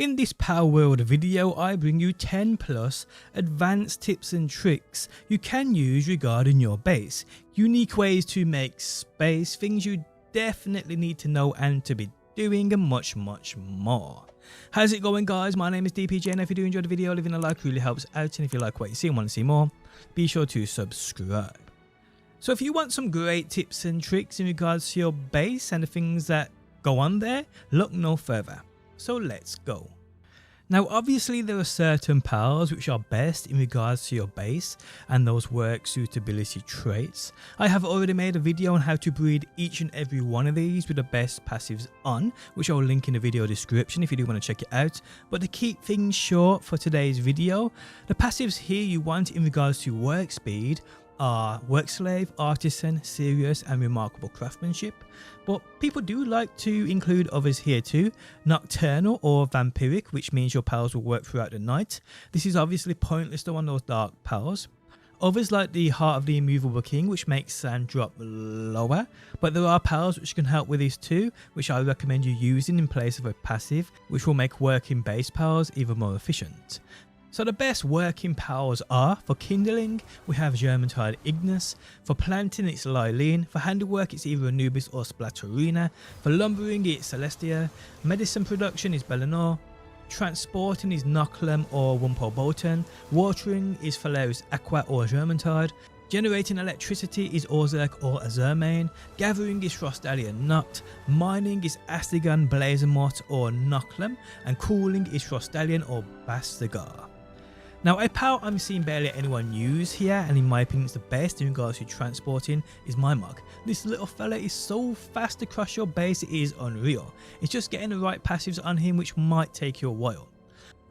In this Palworld video, I bring you 10 plus advanced tips and tricks you can use regarding your base, unique ways to make space, things you definitely need to know and to be doing, and much more. How's it going, guys? My name is DPJ, and if you do enjoy the video, leaving a like really helps out, and if you like what you see and want to see more, be sure to subscribe. So if you want some great tips and tricks in regards to your base and the things that go on there, look no further. So let's go. Now obviously there are certain powers which are best in regards to your base and those work suitability traits. I have already made a video on how to breed each and every one of these with the best passives on, which I'll link in the video description if you do want to check it out. But to keep things short for today's video, the passives here you want in regards to work speed are Work Slave, Artisan, Serious and Remarkable Craftsmanship, but people do like to include others here too, Nocturnal or Vampiric, which means your powers will work throughout the night. This is obviously pointless though on those dark powers. Others like the Heart of the Immovable King, which makes sand drop lower, but there are powers which can help with this too, which I recommend you using in place of a passive, which will make working base powers even more efficient. So the best working powers are, for kindling, we have Germantide Ignis, for planting it's Lylene, for handiwork it's either Anubis or Splatterina, for lumbering it's Celestia, medicine production is Bellinor, transporting is Noclem or Wumpo Bolton, watering is Phalaris Aqua or Germantide, generating electricity is Orzurk or Azurmane, gathering is Frostallion Noct, mining is Astigan Blazemort or Noclem, and cooling is Frostallion or Bastigar. Now a power I'm seeing barely anyone use here, and in my opinion it's the best in regards to transporting, is Mimog. This little fella is so fast across your base, it is unreal. It's just getting the right passives on him which might take you a while.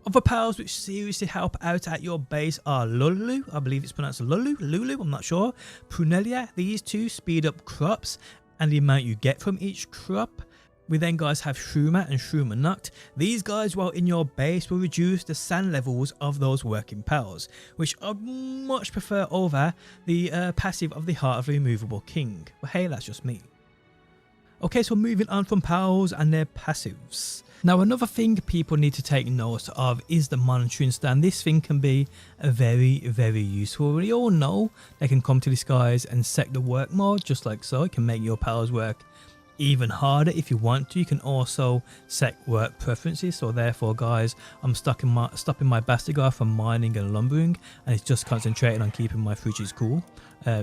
Other powers which seriously help out at your base are Lulu, I believe it's pronounced Lulu, I'm not sure. Prunelia, these two speed up crops and the amount you get from each crop. We then guys have Shruma and Shruma Noct. These guys while in your base will reduce the sand levels of those working powers, which I much prefer over the passive of the Heart of the Immovable King. But hey, that's just me. Okay, so moving on from powers and their passives. Now another thing people need to take note of is the monitoring stand. This thing can be very useful. We all know they can come to these guys and set the work mode just like so. It can make your powers work even harder if you want to. You can also set work preferences, so therefore guys I'm stopping my Bastigar from mining and lumbering, and it's just concentrating on keeping my fruities cool.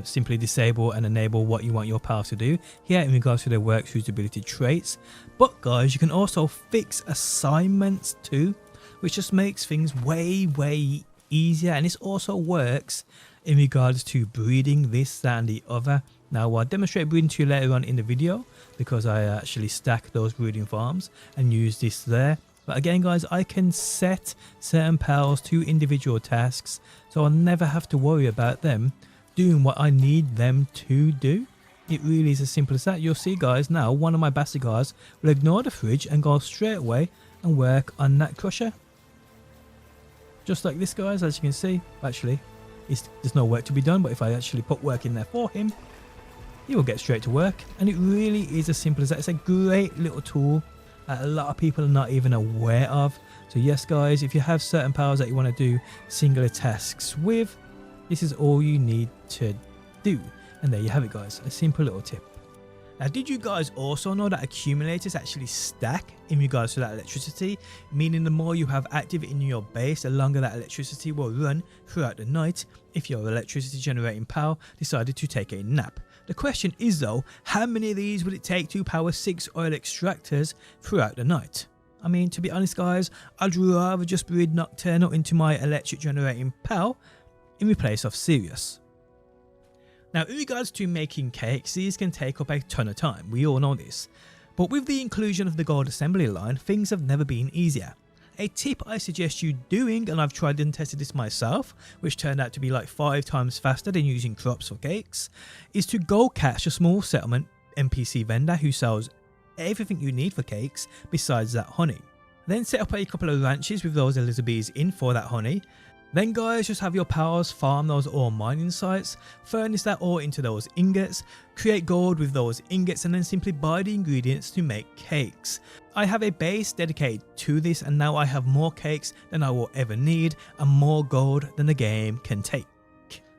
Simply disable and enable what you want your powers to do here in regards to their work suitability traits. But guys, you can also fix assignments too, which just makes things way easier, and this also works in regards to breeding this, that and the other. Now I'll demonstrate breeding to you later on in the video, because I actually stack those breeding farms and use this there. But again guys, I can set certain powers to individual tasks, so I'll never have to worry about them doing what I need them to do. It really is as simple as that. You'll see guys, now one of my Bastigars will ignore the fridge and go straight away and work on that crusher. Just like this guys, as you can see. Actually, there's no work to be done, but if I actually put work in there for him, he will get straight to work, and it really is as simple as that. It's a great little tool that a lot of people are not even aware of. So yes guys, if you have certain powers that you want to do singular tasks with, this is all you need to do. And there you have it guys, a simple little tip. Now did you guys also know that accumulators actually stack in regards to that electricity, meaning the more you have active in your base, the longer that electricity will run throughout the night if your electricity generating power decided to take a nap. The question is though, how many of these would it take to power 6 oil extractors throughout the night? I mean, to be honest guys, I'd rather just breed Nocturnal into my electric generating power in replace of Serious. Now in regards to making cakes, these can take up a ton of time, we all know this. But with the inclusion of the gold assembly line, things have never been easier. A tip I suggest you doing, and I've tried and tested this myself, which turned out to be like 5 times faster than using crops for cakes, is to go catch a small settlement NPC vendor who sells everything you need for cakes besides that honey. Then set up a couple of ranches with those Elizabeths in for that honey. Then guys, just have your pals farm those ore mining sites, furnace that ore into those ingots, create gold with those ingots, and then simply buy the ingredients to make cakes. I have a base dedicated to this, and now I have more cakes than I will ever need and more gold than the game can take.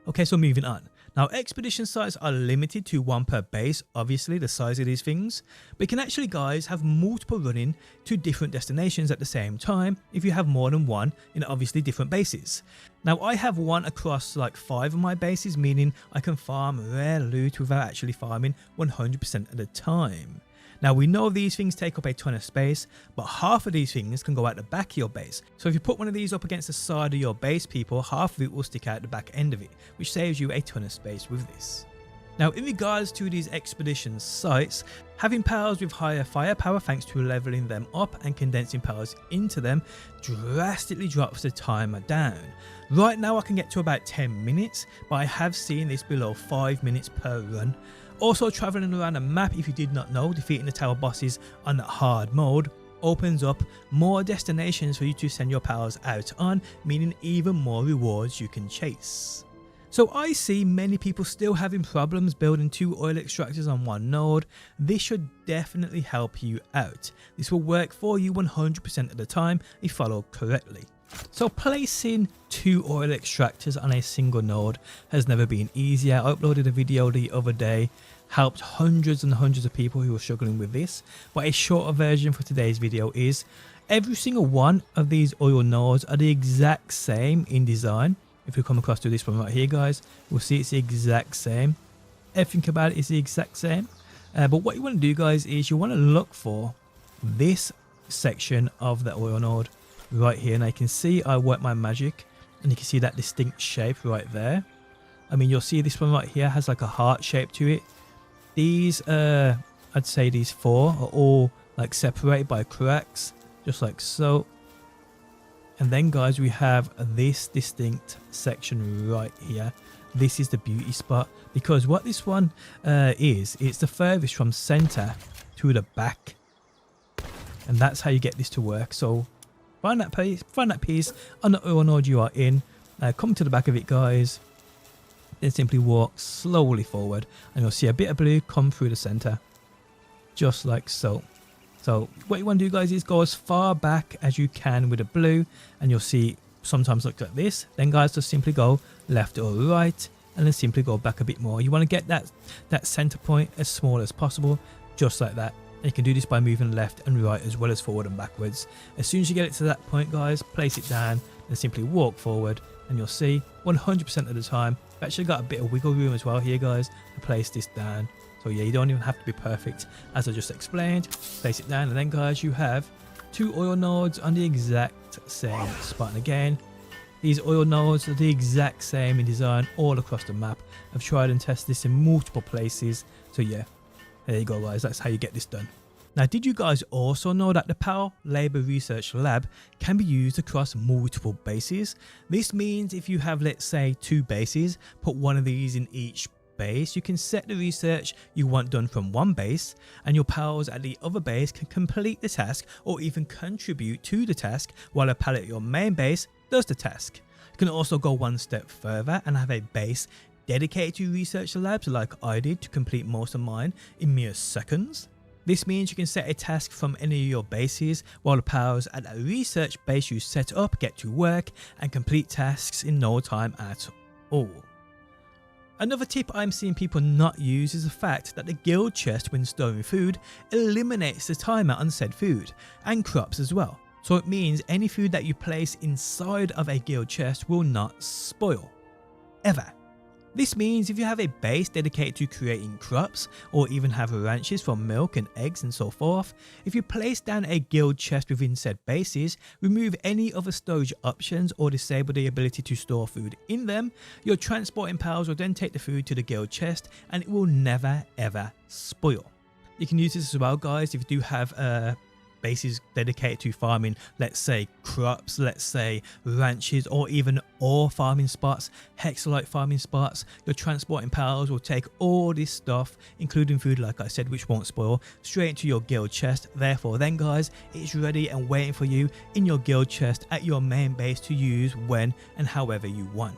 Okay, so moving on. Now, expedition sites are limited to one per base, obviously the size of these things, but you can actually, guys, have multiple running to different destinations at the same time if you have more than one in obviously different bases. Now, I have one across like 5 of my bases, meaning I can farm rare loot without actually farming 100% of the time. Now, we know these things take up a ton of space, but half of these things can go out the back of your base. So if you put one of these up against the side of your base, people, half of it will stick out the back end of it, which saves you a ton of space with this. Now, in regards to these expedition sites, having pals with higher firepower thanks to leveling them up and condensing pals into them drastically drops the timer down. Right now I can get to about 10 minutes, but I have seen this below 5 minutes per run. Also, travelling around the map, if you did not know, defeating the tower bosses on hard mode opens up more destinations for you to send your pals out on, meaning even more rewards you can chase. So I see many people still having problems building 2 oil extractors on one node. This should definitely help you out. This will work for you 100% of the time if followed correctly. So placing 2 oil extractors on a single node has never been easier. I uploaded a video the other day, helped hundreds and hundreds of people who were struggling with this, but a shorter version for today's video is every single one of these oil nodes are the exact same in design. If you come across to this one right here, guys, we'll see it's the exact same. Everything about it is the exact same. But what you want to do, guys, is you want to look for this section of the oil node right here. And I can see I work my magic and you can see that distinct shape right there. I mean, you'll see this one right here has like a heart shape to it. These, I'd say these 4 are all like separated by cracks, just like so. And then, guys, we have this distinct section right here. This is the beauty spot, because what this one is, it's the furthest from center to the back, and that's how you get this to work. So find that piece on the oil node you are in, come to the back of it, guys, then simply walk slowly forward and you'll see a bit of blue come through the center, just like so. So what you want to do, guys, is go as far back as you can with the blue, and you'll see sometimes look like this. Then, guys, just simply go left or right and then simply go back a bit more. You want to get that center point as small as possible, just like that. And you can do this by moving left and right as well as forward and backwards. As soon as you get it to that point, guys, place it down and simply walk forward, and you'll see 100% of the time I've actually got a bit of wiggle room as well here, guys, to place this down. So yeah, you don't even have to be perfect, as I just explained. Place it down, and then, guys, you have 2 oil nodes on the exact same spot. And again, these oil nodes are the exact same in design all across the map. I've tried and tested this in multiple places. So yeah, there you go, guys, that's how you get this done. Now, did you guys also know that the Palworld Labour Research Lab can be used across multiple bases? This means if you have, let's say, 2 bases, put one of these in each base, you can set the research you want done from one base, and your pals at the other base can complete the task or even contribute to the task while a pal at your main base does the task. You can also go one step further and have a base dedicated to research labs like I did to complete most of mine in mere seconds. This means you can set a task from any of your bases while the pals at a research base you set up get to work and complete tasks in no time at all. Another tip I'm seeing people not use is the fact that the guild chest, when storing food, eliminates the timer on said food, and crops as well. So it means any food that you place inside of a guild chest will not spoil, ever. This means if you have a base dedicated to creating crops, or even have ranches for milk and eggs and so forth, if you place down a guild chest within said bases, remove any other storage options or disable the ability to store food in them, your transporting pals will then take the food to the guild chest and it will never ever spoil. You can use this as well, guys, if you do have bases dedicated to farming, let's say crops, let's say ranches, or even ore farming spots, hexalite farming spots. Your transporting pals will take all this stuff, including food like I said, which won't spoil, straight into your guild chest. Therefore then guys, it's ready and waiting for you in your guild chest at your main base to use when and however you want.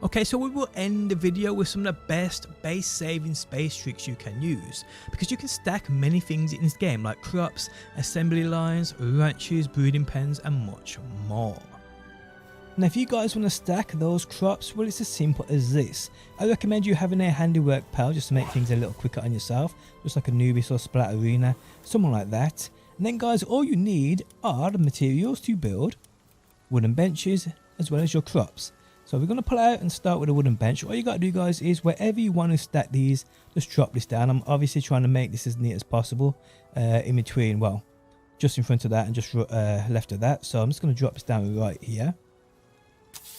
Okay, so we will end the video with some of the best base saving space tricks you can use, because you can stack many things in this game like crops, assembly lines, ranches, breeding pens and much more. Now if you guys want to stack those crops, well, it's as simple as this. I recommend you having a handiwork pal just to make things a little quicker on yourself, just like a Nubis or Splatterina, someone like that. And then guys, all you need are the materials to build wooden benches as well as your crops. So we're going to pull out and start with a wooden bench. All you got to do guys is wherever you want to stack these, just drop this down. I'm obviously trying to make this as neat as possible in between, well, just in front of that and just left of that. So I'm just going to drop this down right here.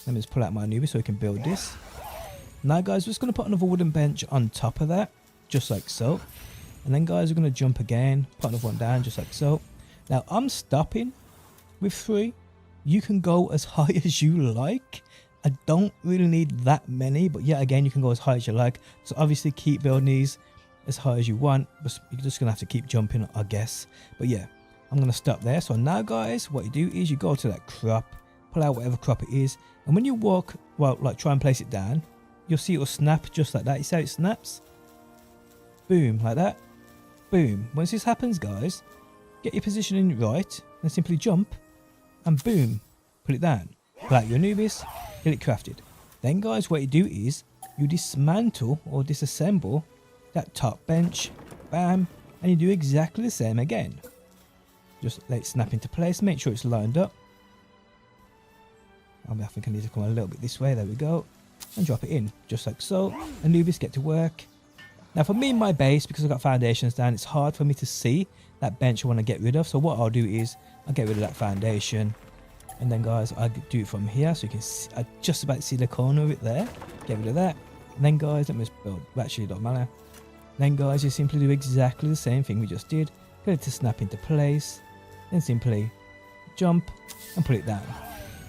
Let me just pull out my Anubis so we can build this. Now guys, we're just going to put another wooden bench on top of that, just like so. And then guys, we're going to jump again, put another one down, just like so. Now I'm stopping with 3. You can go as high as you like. I don't really need that many, but yeah, again, you can go as high as you like. So obviously keep building these as high as you want, but you're just gonna have to keep jumping, I guess. But yeah, I'm gonna stop there. So now guys, what you do is you go to that crop, pull out whatever crop it is, and when you walk, well, like try and place it down, you'll see it will snap just like that. You see how it snaps? Boom, like that. Boom. Once this happens guys, get your positioning right and simply jump and boom, put it down. Pull out your Anubis, get it crafted. Then guys, what you do is you dismantle or disassemble that top bench, bam, and you do exactly the same again. Just let it snap into place, make sure it's lined up. I think I need to come a little bit this way, there we go, and drop it in, just like so. Anubis, get to work. Now for me, my base, because I've got foundations down, it's hard for me to see that bench I want to get rid of. So what I'll do is I'll get rid of that foundation. And then guys, I do it from here, so you can see, I just about see the corner of it there. Get rid of that. And then guys, let me just build, actually it don't matter. Then guys, you simply do exactly the same thing we just did. Get it to snap into place. Then simply jump and put it down.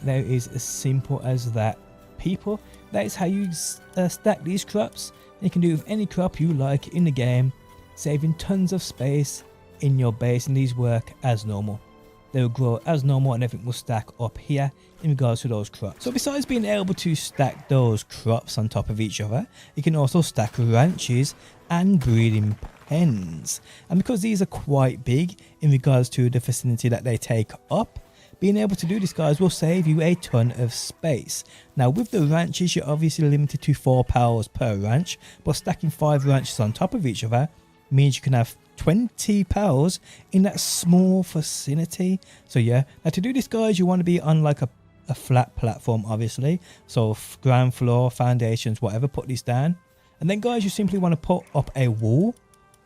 There it is, as simple as that. People, that is how you stack these crops. And you can do it with any crop you like in the game, saving tons of space in your base, and these work as normal. They will grow as normal and everything will stack up here in regards to those crops. So besides being able to stack those crops on top of each other, you can also stack ranches and breeding pens. And because these are quite big in regards to the vicinity that they take up, being able to do this guys will save you a ton of space. Now with the ranches, you're obviously limited to 4 pals per ranch, but stacking 5 ranches on top of each other means you can have 20 pals in that small vicinity. So yeah, now to do this guys, you want to be on like a flat platform obviously, so ground floor, foundations, whatever, put this down. And then guys, you simply want to put up a wall.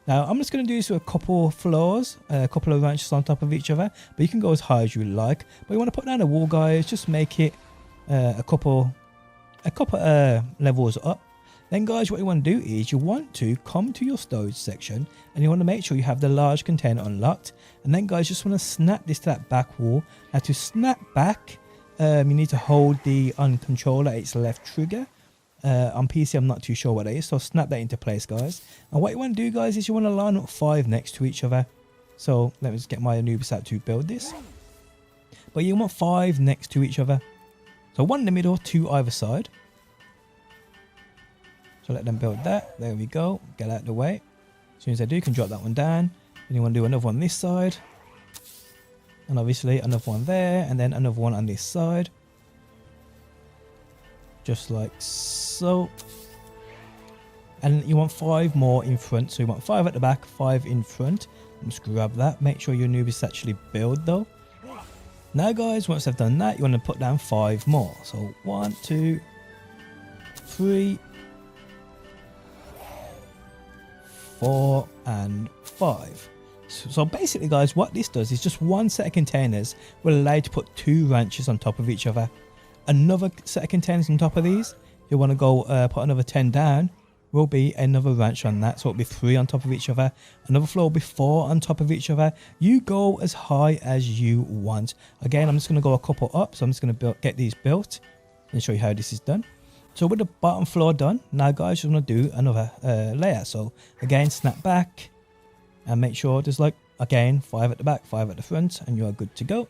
Now I'm just going to do this with a couple of floors, a couple of ranches on top of each other, but you can go as high as you like. But you want to put down a wall guys, just make it a couple levels up. Then guys, what you want to do is you want to come to your storage section and you want to make sure you have the large container unlocked. And then guys, just want to snap this to that back wall. Now to snap back, you need to hold the on controller, its left trigger. On PC, I'm not too sure what it is, so snap that into place guys. And what you want to do guys is you want to line up 5 next to each other. So let me just get my Anubis out to build this. But you want 5 next to each other. So 1 in the middle, 2 either side. So let them build that. There we go. Get out of the way. As soon as I do, you can drop that one down. Then you want to do another one this side. And obviously another one there. And then another one on this side. Just like so. And you want 5 more in front. So you want 5 at the back, 5 in front. Just grab that. Make sure your Anubis actually build though. Now guys, once I've done that, you want to put down 5 more. So 1, 2, 3, 4 and 5. So basically guys, what this does is just 1 set of containers will allow you to put 2 ranches on top of each other. Another set of containers on top of these, you want to go put another 10 down, will be another ranch on that, so it'll be 3 on top of each other. Another floor will be 4 on top of each other. You go as high as you want. Again, I'm just going to go a couple up, so I'm just going to get these built and show you how this is done. So with the bottom floor done, now guys, just want to do another layer. So again, snap back and make sure there's like, again, 5 at the back, 5 at the front, and you are good to go.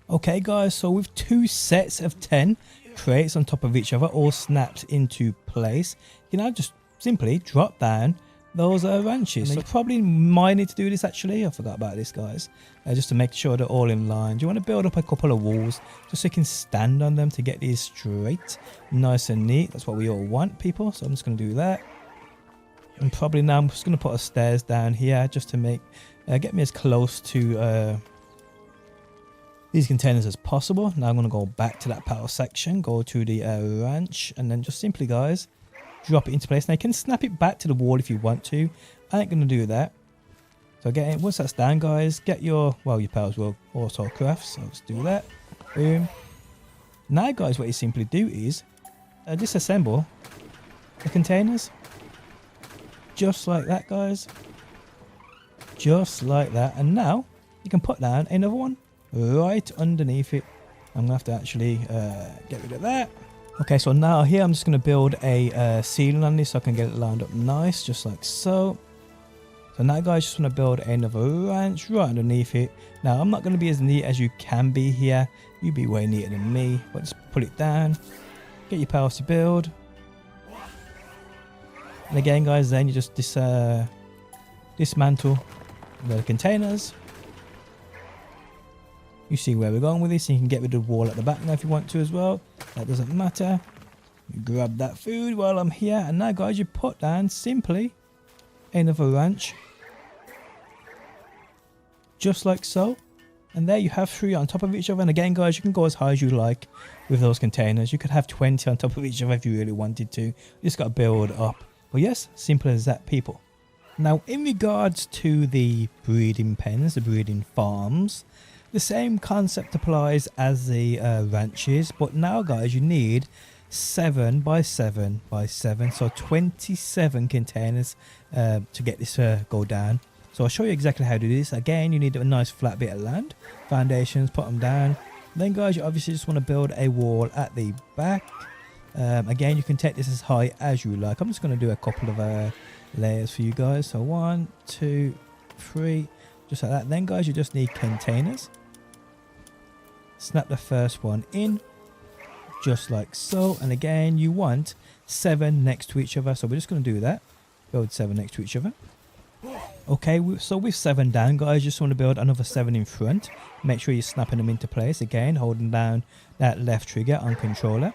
Okay guys, so with 2 sets of 10 crates on top of each other, all snapped into place, you know, just simply drop down those ranches. So you probably might need to do this actually, I forgot about this guys, just to make sure they're all in line. You want to build up a couple of walls just so you can stand on them to get these straight, nice and neat. That's what we all want, people, so I'm just going to do that. And probably now I'm just going to put a stairs down here just to make get me as close to these containers as possible. Now I'm going to go back to that power section, go to the ranch, and then just simply guys drop it into place. Now you can snap it back to the wall if you want to. I ain't going to do that. So again, once that's down guys, get your, well, your Palworld auto crafts, so let's do that. Boom. Now guys, what you simply do is disassemble the containers just like that guys, just like that. And now you can put down another one right underneath it. I'm gonna have to actually get rid of that. Okay, so now here I'm just gonna build a ceiling on this so I can get it lined up nice, just like so. So now guys, just want to build another ranch right underneath it. Now I'm not going to be as neat as you can be here. You'd be way neater than me, but just pull it down, get your powers to build. And again guys, then you just dismantle the containers. You see where we're going with this, and you can get rid of the wall at the back now if you want to as well. That doesn't matter. You grab that food while I'm here, and now guys, you put down simply another ranch. Just like so. And there you have 3 on top of each other. And again guys, you can go as high as you like with those containers. You could have 20 on top of each other if you really wanted to. You just got to build up. But yes, simple as that, people. Now in regards to the breeding pens, the breeding farms, the same concept applies as the ranches, but now guys, you need 7 by 7 by 7, so 27 containers to get this go down. So I'll show you exactly how to do this. Again, you need a nice flat bit of land, foundations, put them down. Then guys, you obviously just want to build a wall at the back. Again, you can take this as high as you like. I'm just going to do a couple of layers for you guys. So 1, 2, 3, just like that. Then guys, you just need containers. Snap the first one in, just like so. And again, you want 7 next to each other, so we're just going to do that. Build 7 next to each other. Okay, so with 7 down guys, you just want to build another 7 in front. Make sure you're snapping them into place, again holding down that left trigger on controller.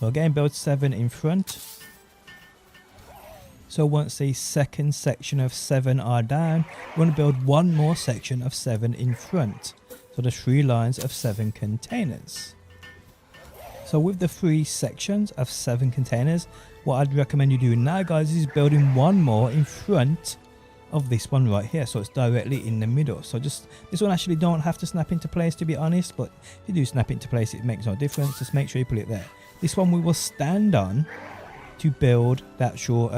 So again, build 7 in front. So once the second section of 7 are down, we want to build one more section of 7 in front. So there's 3 lines of 7 containers. So with the 3 sections of 7 containers, what I'd recommend you do now guys is building one more in front of this one right here, so it's directly in the middle. So just this one actually don't have to snap into place, to be honest, but if you do snap into place, it makes no difference. Just make sure you put it there. This one we will stand on to build the actual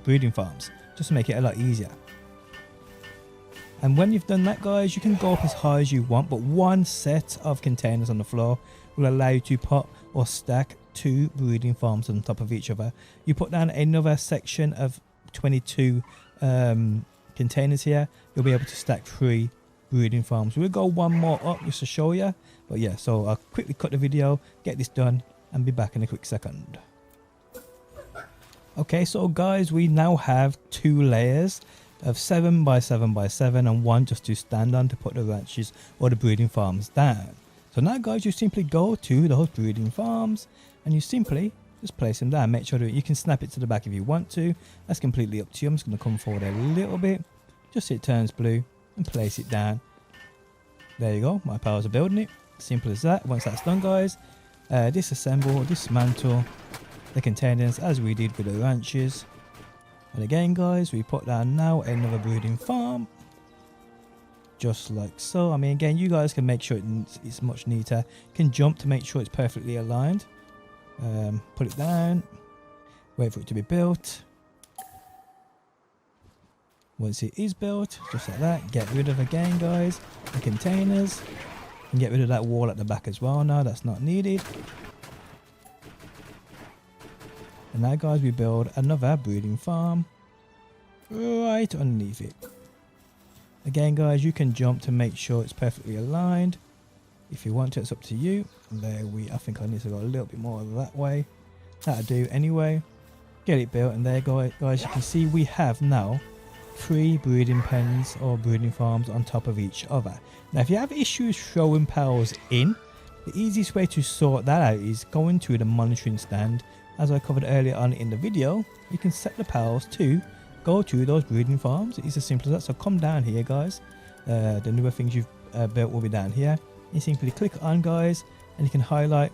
breeding farms, just to make it a lot easier. And when you've done that guys, you can go up as high as you want, but one set of containers on the floor will allow you to put or stack 2 breeding farms on top of each other. You put down another section of 22 containers here, you'll be able to stack 3 breeding farms. We'll go one more up just to show you, but yeah, so I'll quickly cut the video, get this done, and be back in a quick second. Okay, so guys, we now have 2 layers of 7 by 7 by 7 and 1 just to stand on to put the ranches or the breeding farms down. So now guys, you simply go to those breeding farms and you simply just place them down. Make sure that you can snap it to the back if you want to. That's completely up to you. I'm just going to come forward a little bit, just so it turns blue, and place it down. There you go, my powers are building it. Simple as that. Once that's done guys, disassemble, dismantle the containers as we did with the ranches. And again guys, we put down now another breeding farm. just like so. I mean, again, you guys can make sure it's much neater. You can jump to make sure it's perfectly aligned. Put it down, wait for it to be built. Once it is built, just like that, get rid of, again guys, the containers, and get rid of that wall at the back as well. Now that's not needed. And now guys, we build another breeding farm right underneath it. Again guys, you can jump to make sure it's perfectly aligned. If you want to, it's up to you. And there I think I need to go a little bit more that way. That'll do anyway. Get it built, and there guys, you can see we have now 3 breeding pens or breeding farms on top of each other. Now if you have issues throwing pals in, the easiest way to sort that out is going to the monitoring stand. As I covered earlier on in the video, you can set the pals to go to those breeding farms. It's as simple as that. So come down here guys, the newer things you've built will be down here. You simply click on guys, and you can highlight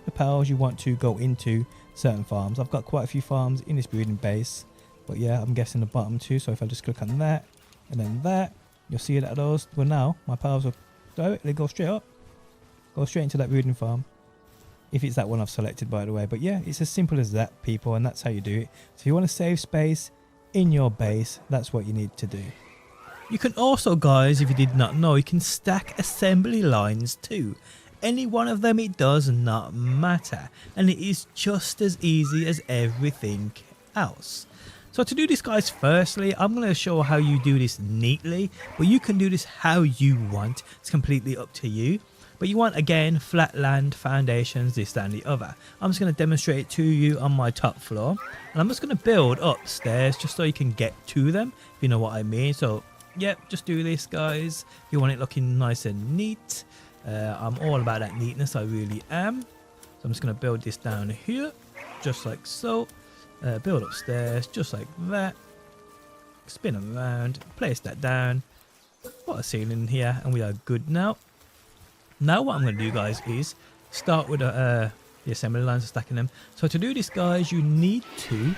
the pals you want to go into certain farms. I've got quite a few farms in this breeding base, but yeah, I'm guessing the bottom 2. So if I just click on that and then that, you'll see that those, well, now my pals will directly go straight into that breeding farm, if it's that one I've selected, by the way. But yeah, it's as simple as that, people, and that's how you do it. So if you want to save space in your base, that's what you need to do. You can also, guys, if you did not know, you can stack assembly lines too. Any one of them, it does not matter, and it is just as easy as everything else. So to do this guys, firstly I'm going to show how you do this neatly, but you can do this how you want. It's completely up to you. But you want, again, flat land, foundations, this, that and the other. I'm just going to demonstrate it to you on my top floor, and I'm just going to build upstairs just so you can get to them, if you know what I mean. So yep, just do this guys if you want it looking nice and neat. I'm all about that neatness, I really am. So I'm just going to build this down here just like so. Build upstairs just like that, spin around, place that down, put a ceiling here, and we are good now. Now what I'm going to do guys is start with the assembly lines, stacking them. So to do this guys, you need to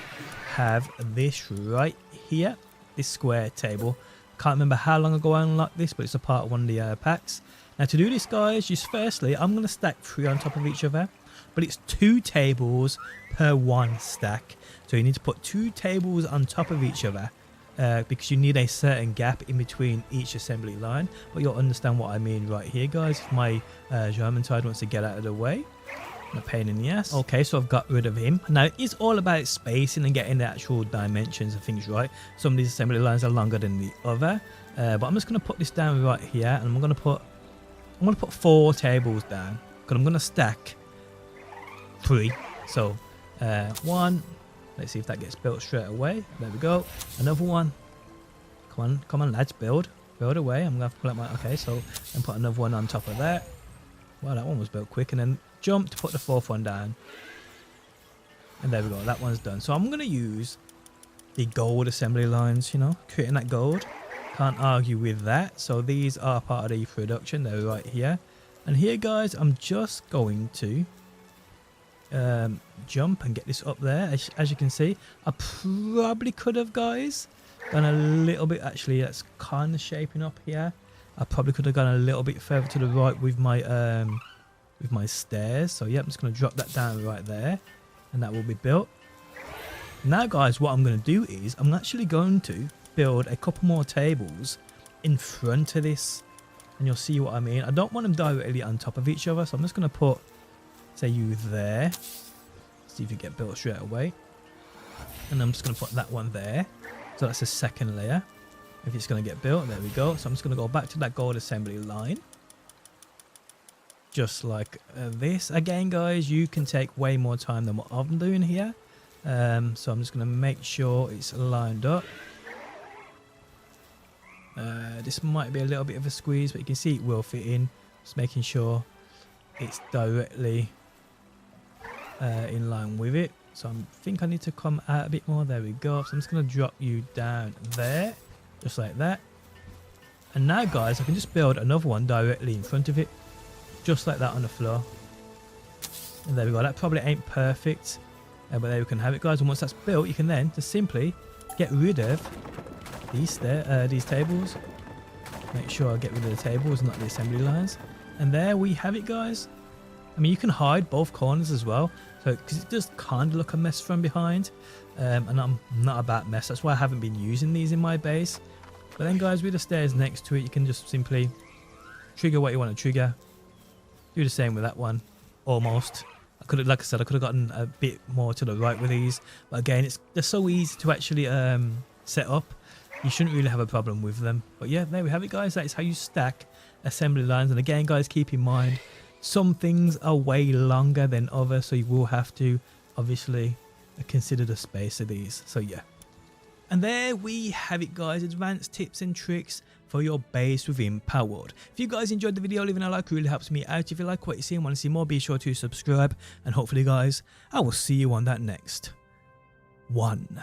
have this right here, this square table. Can't remember how long ago I unlocked this, but it's a part of one of the packs. Now to do this guys, just firstly I'm going to stack 3 on top of each other, but it's 2 tables per 1 stack. So you need to put 2 tables on top of each other, because you need a certain gap in between each assembly line. But you'll understand what I mean right here guys, if my German side wants to get out of the way. A pain in the ass. Okay, so I've got rid of him. Now it's all about spacing and getting the actual dimensions of things right. Some of these assembly lines are longer than the other, but I'm just going to put this down right here, and I'm going to put 4 tables down, because I'm going to stack 3. So 1, let's see if that gets built straight away. There we go. Another one. Come on lads, build away. I'm going to have to pull out my, okay, so and put another one on top of that. Well, that one was built quick, and then jump to put the 4th one down, and there we go, that one's done. So I'm going to use the gold assembly lines, you know, creating that gold, can't argue with that. So these are part of the production, they're right here, and here guys I'm just going to jump and get this up there. As you can see, I probably could have guys done a little bit, actually that's kind of shaping up here. I probably could have gone a little bit further to the right with my stairs. So yeah, I'm just going to drop that down right there, and that will be built. Now guys, what I'm going to do is I'm actually going to build a couple more tables in front of this, and you'll see what I mean. I don't want them directly on top of each other, so I'm just going to put, say, you there, see if you get built straight away, and I'm just going to put that one there. So that's the 2nd layer. If it's going to get built, there we go. So I'm just going to go back to that gold assembly line, just like this. Again guys, you can take way more time than what I'm doing here, so I'm just going to make sure it's lined up. This might be a little bit of a squeeze, but you can see it will fit in. Just making sure it's directly in line with it. So I think I need to come out a bit more. There we go. So I'm just going to drop you down there, just like that. And now guys, I can just build another one directly in front of it, just like that on the floor. And there we go. That probably ain't perfect, but there we can have it guys. And once that's built, you can then just simply get rid of these tables, Make sure I get rid of the tables, not the assembly lines. And there we have it, guys. I mean, you can hide both corners as well, so because it does kind of look a mess from behind, and I'm not a bad mess. That's why I haven't been using these in my base. But then, guys, with the stairs next to it, you can just simply trigger what you want to trigger. Do the same with that one, almost. I could have, like I said, I could have gotten a bit more to the right with these, but again, they're so easy to actually set up. You shouldn't really have a problem with them. But yeah, there we have it, guys. That is how you stack assembly lines. And again, guys, keep in mind, some things are way longer than others, so you will have to obviously consider the space of these. So yeah. And there we have it, guys. Advanced tips and tricks for your base within Palworld. If you guys enjoyed the video, leaving a like really helps me out. If you like what you see and want to see more, be sure to subscribe. And hopefully, guys, I will see you on that next one.